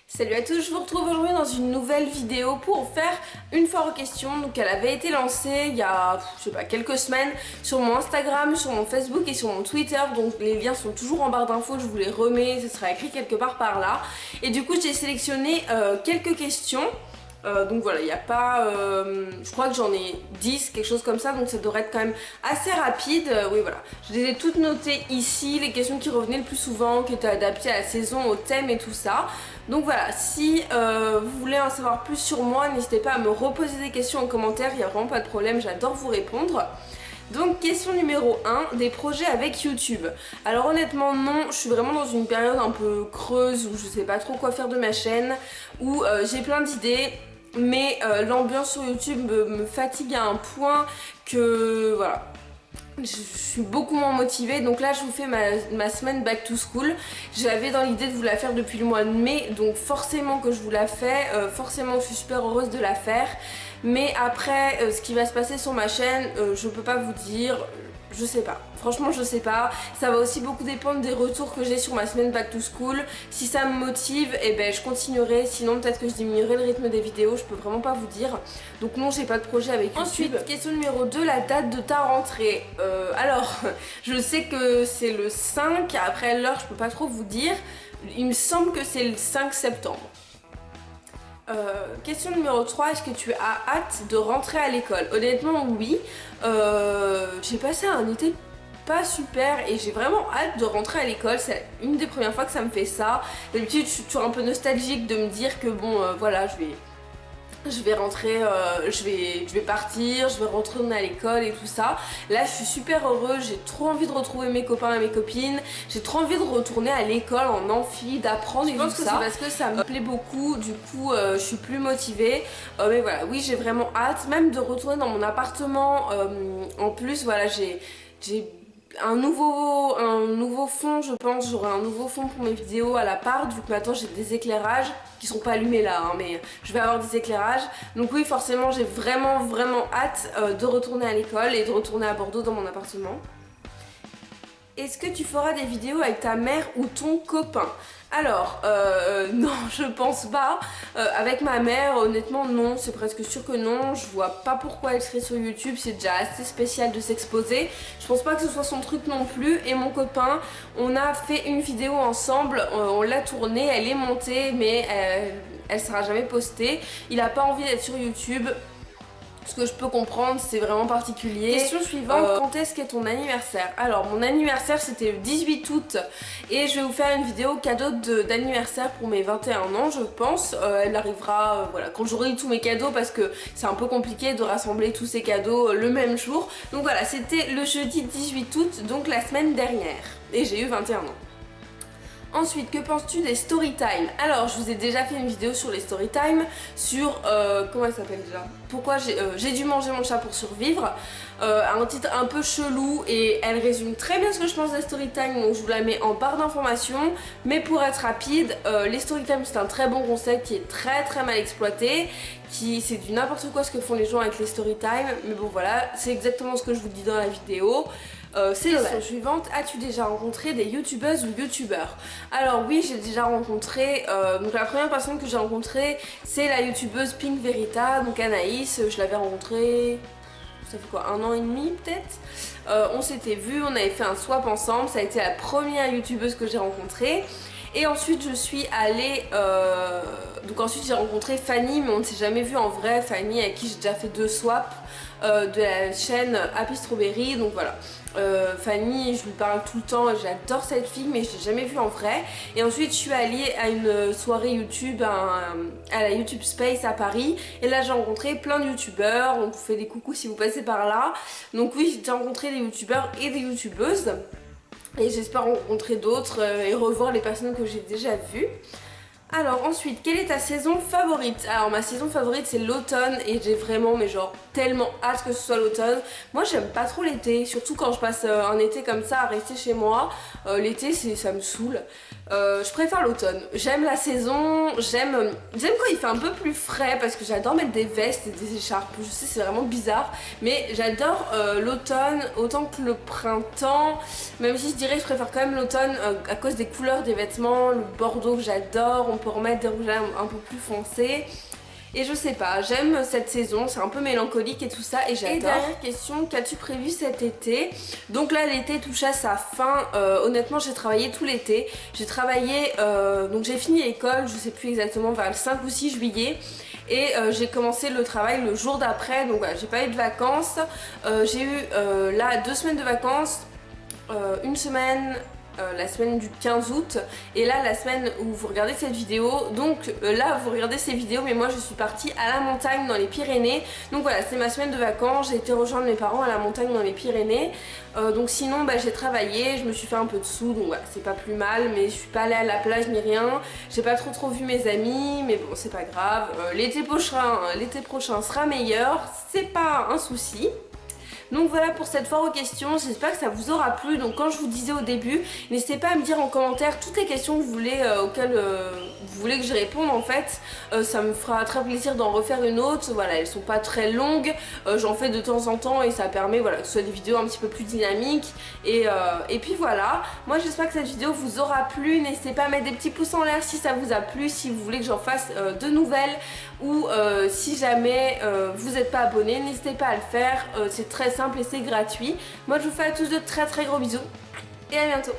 Salut à tous, je vous retrouve aujourd'hui dans une nouvelle vidéo pour faire une foire aux questions. Donc elle avait été lancée il y a, je sais pas, quelques semaines sur mon Instagram, sur mon Facebook et sur mon Twitter. Donc les liens sont toujours en barre d'infos, je vous les remets, ce sera écrit quelque part par là. Et du coup j'ai sélectionné quelques questions. Donc voilà, il n'y a pas, je crois que j'en ai 10, quelque chose comme ça, donc ça devrait être quand même assez rapide. Oui voilà, je les ai toutes notées ici, les questions qui revenaient le plus souvent, qui étaient adaptées à la saison, au thème et tout ça. Donc voilà, si vous voulez en savoir plus sur moi, n'hésitez pas à me reposer des questions en commentaire, il n'y a vraiment pas de problème, j'adore vous répondre. Donc question numéro 1, des projets avec YouTube. Alors honnêtement non, je suis vraiment dans une période un peu creuse où je sais pas trop quoi faire de ma chaîne, où j'ai plein d'idées. Mais l'ambiance sur YouTube me fatigue à un point que voilà, je suis beaucoup moins motivée. Donc là je vous fais ma semaine back to school. J'avais dans l'idée de vous la faire depuis le mois de mai, donc forcément que je vous la fais, forcément je suis super heureuse de la faire. Mais après ce qui va se passer sur ma chaîne, je peux pas vous dire, je sais pas. Franchement je sais pas, ça va aussi beaucoup dépendre des retours que j'ai sur ma semaine back to school. Si ça me motive, et ben je continuerai, sinon peut-être que je diminuerai le rythme des vidéos, je peux vraiment pas vous dire. Donc non, j'ai pas de projet avec YouTube. Ensuite, question numéro 2, la date de ta rentrée. Alors, je sais que c'est le 5, après l'heure je peux pas trop vous dire. Il me semble que c'est le 5 septembre. Question numéro 3, est-ce que tu as hâte de rentrer à l'école? Honnêtement oui, j'ai passé un été pas super et j'ai vraiment hâte de rentrer à l'école. C'est une des premières fois que ça me fait ça. D'habitude je suis toujours un peu nostalgique de me dire que bon voilà, je vais rentrer, je vais partir, je vais retourner à l'école et tout ça. Là je suis super heureuse, j'ai trop envie de retrouver mes copains et mes copines. J'ai trop envie de retourner à l'école en amphi, d'apprendre et tout ça. Je pense que c'est parce que ça me plaît beaucoup, du coup je suis plus motivée. Mais voilà, oui j'ai vraiment hâte, même de retourner dans mon appartement. En plus voilà, j'ai un nouveau fond, je pense. J'aurai un nouveau fond pour mes vidéos à l'appart, vu que maintenant j'ai des éclairages qui sont pas allumés là, hein, mais je vais avoir des éclairages. Donc oui, forcément j'ai vraiment hâte de retourner à l'école et de retourner à Bordeaux dans mon appartement. Est-ce que tu feras des vidéos avec ta mère ou ton copain? Alors, non, je pense pas. Avec ma mère, honnêtement, non, c'est presque sûr que non. Je vois pas pourquoi elle serait sur YouTube, c'est déjà assez spécial de s'exposer. Je pense pas que ce soit son truc non plus. Et mon copain, on a fait une vidéo ensemble, on l'a tournée, elle est montée, mais elle sera jamais postée. Il a pas envie d'être sur YouTube. Ce que je peux comprendre, c'est vraiment particulier. Question suivante, quand est-ce qu'est ton anniversaire? Alors mon anniversaire c'était le 18 août et je vais vous faire une vidéo cadeau d'anniversaire pour mes 21 ans je pense. Elle arrivera voilà, quand j'aurai eu tous mes cadeaux parce que c'est un peu compliqué de rassembler tous ces cadeaux le même jour. Donc voilà, c'était le jeudi 18 août, donc la semaine dernière. Et j'ai eu 21 ans. Ensuite, que penses-tu des story time? Alors, je vous ai déjà fait une vidéo sur les story time, sur, comment elle s'appelle déjà? Pourquoi j'ai dû manger mon chat pour survivre, un titre un peu chelou et elle résume très bien ce que je pense des story time, donc je vous la mets en barre d'informations. Mais pour être rapide, les story time c'est un très bon concept qui est très mal exploité, c'est du n'importe quoi ce que font les gens avec les story time, mais bon voilà, c'est exactement ce que je vous dis dans la vidéo. C'est la question suivante, as-tu déjà rencontré des youtubeuses ou youtubeurs? Alors oui, j'ai déjà rencontré, donc la première personne que j'ai rencontrée c'est la youtubeuse Pink Verita, donc Anaïs. Je l'avais rencontrée, ça fait quoi, 1 an et demi peut-être. On s'était vus, on avait fait un swap ensemble, ça a été la première youtubeuse que j'ai rencontrée. Et ensuite je suis allée, donc ensuite j'ai rencontré Fanny, mais on ne s'est jamais vu en vrai. Fanny avec qui j'ai déjà fait 2 swaps de la chaîne Happy Strawberry, donc voilà. Fanny, je lui parle tout le temps, j'adore cette fille, mais je l'ai jamais vue en vrai. Et ensuite je suis allée à une soirée YouTube, à la YouTube Space à Paris, et là j'ai rencontré plein de youtubeurs. On vous fait des coucous si vous passez par là. Donc oui, j'ai déjà rencontré des youtubeurs et des youtubeuses. Et j'espère rencontrer d'autres et revoir les personnes que j'ai déjà vues. Alors ensuite, quelle est ta saison favorite? Alors ma saison favorite c'est l'automne et j'ai vraiment mais genre tellement hâte que ce soit l'automne. Moi j'aime pas trop l'été, surtout quand je passe un été comme ça à rester chez moi. L'été ça me saoule. Je préfère l'automne. J'aime la saison, j'aime quand il fait un peu plus frais parce que j'adore mettre des vestes et des écharpes. Je sais c'est vraiment bizarre, mais j'adore l'automne autant que le printemps. Même si je dirais que je préfère quand même l'automne à cause des couleurs des vêtements, le bordeaux que j'adore. on peut remettre des rouges à lèvres un peu plus foncés. Et je sais pas, j'aime cette saison, c'est un peu mélancolique et tout ça et j'adore. Et dernière question, qu'as-tu prévu cet été? Donc là l'été touche à sa fin, honnêtement j'ai travaillé tout l'été. J'ai travaillé, donc j'ai fini l'école, je sais plus exactement, vers le 5 ou 6 juillet. Et j'ai commencé le travail le jour d'après, donc voilà, j'ai pas eu de vacances. J'ai eu là 2 semaines de vacances, une semaine... la semaine du 15 août et là la semaine où vous regardez cette vidéo, donc là vous regardez ces vidéos mais moi je suis partie à la montagne dans les Pyrénées, donc voilà c'est ma semaine de vacances, j'ai été rejoindre mes parents à la montagne dans les Pyrénées, donc sinon j'ai travaillé, je me suis fait un peu de sous donc voilà c'est pas plus mal, mais je suis pas allée à la plage ni rien, j'ai pas trop vu mes amis mais bon c'est pas grave, l'été prochain sera meilleur, c'est pas un souci. Donc voilà pour cette foire aux questions, j'espère que ça vous aura plu. Donc comme je vous disais au début, n'hésitez pas à me dire en commentaire toutes les questions que vous voulez, auxquelles vous voulez que je réponde en fait. Ça me fera très plaisir d'en refaire une autre, voilà elles sont pas très longues, j'en fais de temps en temps et ça permet voilà, que ce soit des vidéos un petit peu plus dynamiques. Et puis voilà, moi j'espère que cette vidéo vous aura plu, n'hésitez pas à mettre des petits pouces en l'air si ça vous a plu, si vous voulez que j'en fasse de nouvelles ou si jamais vous n'êtes pas abonné, n'hésitez pas à le faire, c'est très simple et c'est gratuit. Moi je vous fais à tous de très gros bisous et à bientôt.